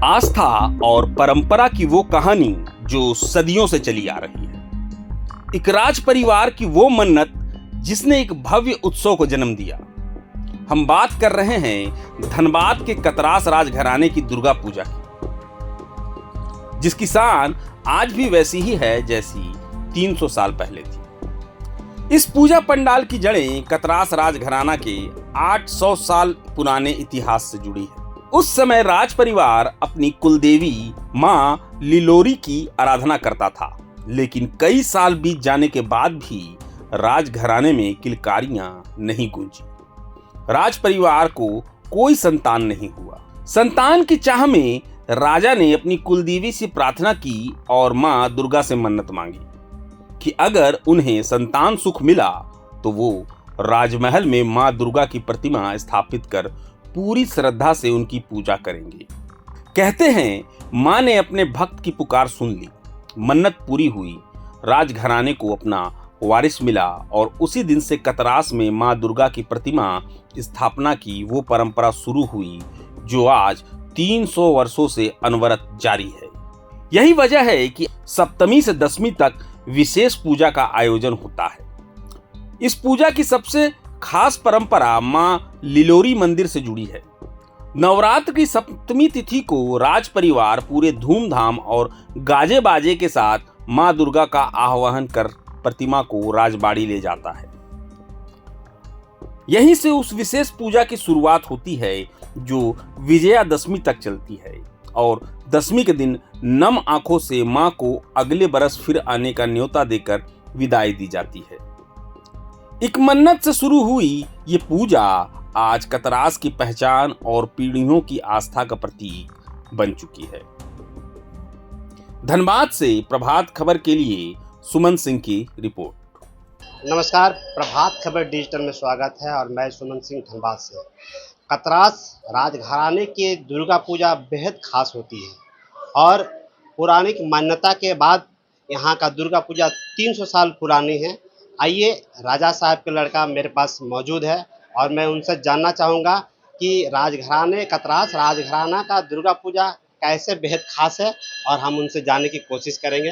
आस्था और परंपरा की वो कहानी जो सदियों से चली आ रही है। एक राज परिवार की वो मन्नत जिसने एक भव्य उत्सव को जन्म दिया। हम बात कर रहे हैं धनबाद के कतरास राजघराने की दुर्गा पूजा की, जिसकी शान आज भी वैसी ही है जैसी 300 साल पहले थी। इस पूजा पंडाल की जड़ें कतरास राजघराना के 800 साल पुराने इतिहास से जुड़ी है। उस समय राज परिवार अपनी कुलदेवी मां लिलोरी की आराधना करता था, लेकिन कई साल बीत जाने के बाद भी राजघराने में किलकारियां नहीं गूंजी। राज परिवार को कोई संतान नहीं हुआ। संतान की चाह में राजा ने अपनी कुलदेवी से प्रार्थना की और मां दुर्गा से मन्नत मांगी कि अगर उन्हें संतान सुख मिला तो वो राजमहल में मां दुर्गा की प्रतिमा स्थापित कर पूरी श्रद्धा से उनकी पूजा करेंगे। कहते हैं मां ने अपने भक्त की पुकार सुन ली, मन्नत पूरी हुई, राजघराने को अपना वारिस मिला और उसी दिन से कतरास में मां दुर्गा की प्रतिमा स्थापना की वो परंपरा शुरू हुई जो आज 300 वर्षों से अनवरत जारी है। यही वजह है कि सप्तमी से दशमी तक विशेष पूजा का आयोजन होता है। इस पूजा की सबसे खास परंपरा मां लिलोरी मंदिर से जुड़ी है। नवरात्र की सप्तमी तिथि को राज परिवार पूरे धूमधाम और गाजे बाजे के साथ मां दुर्गा का आह्वान कर प्रतिमा को राजबाड़ी ले जाता है। यहीं से उस विशेष पूजा की शुरुआत होती है जो विजयादशमी तक चलती है और दशमी के दिन नम आंखों से मां को अगले बरस फिर आने का न्योता देकर विदाई दी जाती है। एक मन्नत से शुरू हुई ये पूजा आज कतरास की पहचान और पीढ़ियों की आस्था का प्रतीक बन चुकी है। धनबाद से प्रभात खबर के लिए सुमन सिंह की रिपोर्ट। नमस्कार, प्रभात खबर डिजिटल में स्वागत है और मैं सुमन सिंह धनबाद से। कतरास राजघराने की दुर्गा पूजा बेहद खास होती है और पौराणिक मान्यता के बाद यहाँ का दुर्गा पूजा 300 साल पुरानी है। आइए, राजा साहब के लड़का मेरे पास मौजूद है और मैं उनसे जानना चाहूँगा कि कतरास राजघराना का दुर्गा पूजा कैसे बेहद खास है और हम उनसे जानने की कोशिश करेंगे।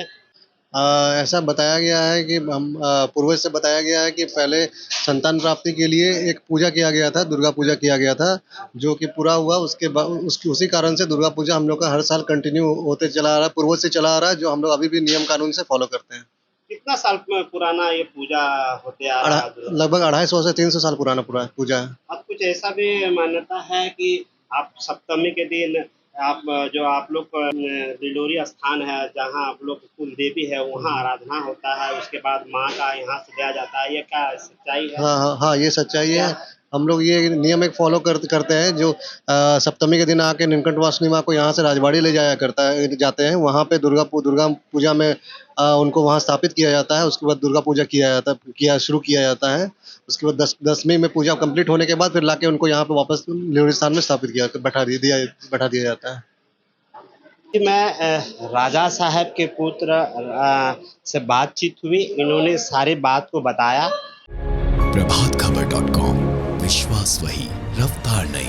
ऐसा बताया गया है कि पूर्वज से बताया गया है कि पहले संतान प्राप्ति के लिए एक पूजा किया गया था, दुर्गा पूजा किया गया था, जो कि पूरा हुआ। उसके बाद उसी कारण से दुर्गा पूजा हम लोग का हर साल कंटिन्यू होते चला आ रहा है, पूर्वज से चला आ रहा है, जो हम लोग अभी भी नियम कानून से फॉलो करते हैं। कितना साल पुराना ये पूजा होते आ रहा है? लगभग 250 से 300 साल पुराना पूजा है। अब कुछ ऐसा भी मान्यता है कि आप सप्तमी के दिन आप लोग का लिलोरी स्थान है जहाँ आप लोग कुल देवी है, वहाँ आराधना होता है, उसके बाद माँ का यहाँ से दिया जाता है। ये क्या सच्चाई है? हाँ, ये सच्चाई है। हम लोग ये नियम एक फॉलो करते हैं जो सप्तमी के दिन आके नीलकंठवासिनी माँ को यहाँ से राजबाड़ी ले जाते हैं। वहाँ पे दुर्गा पूजा में उनको वहाँ स्थापित किया जाता है। उसके बाद दुर्गा पूजा शुरू किया जाता है। उसके बाद दशमी में पूजा कंप्लीट होने के बाद फिर लाके उनको यहाँ पे वापस लिलोरी स्थान में स्थापित बैठा दिया जाता है। मैं राजा साहब के पुत्र से बातचीत हुई, इन्होंने सारी बात को बताया। प्रभातखबर.com, विश्वास वही, रफ्तार नहीं।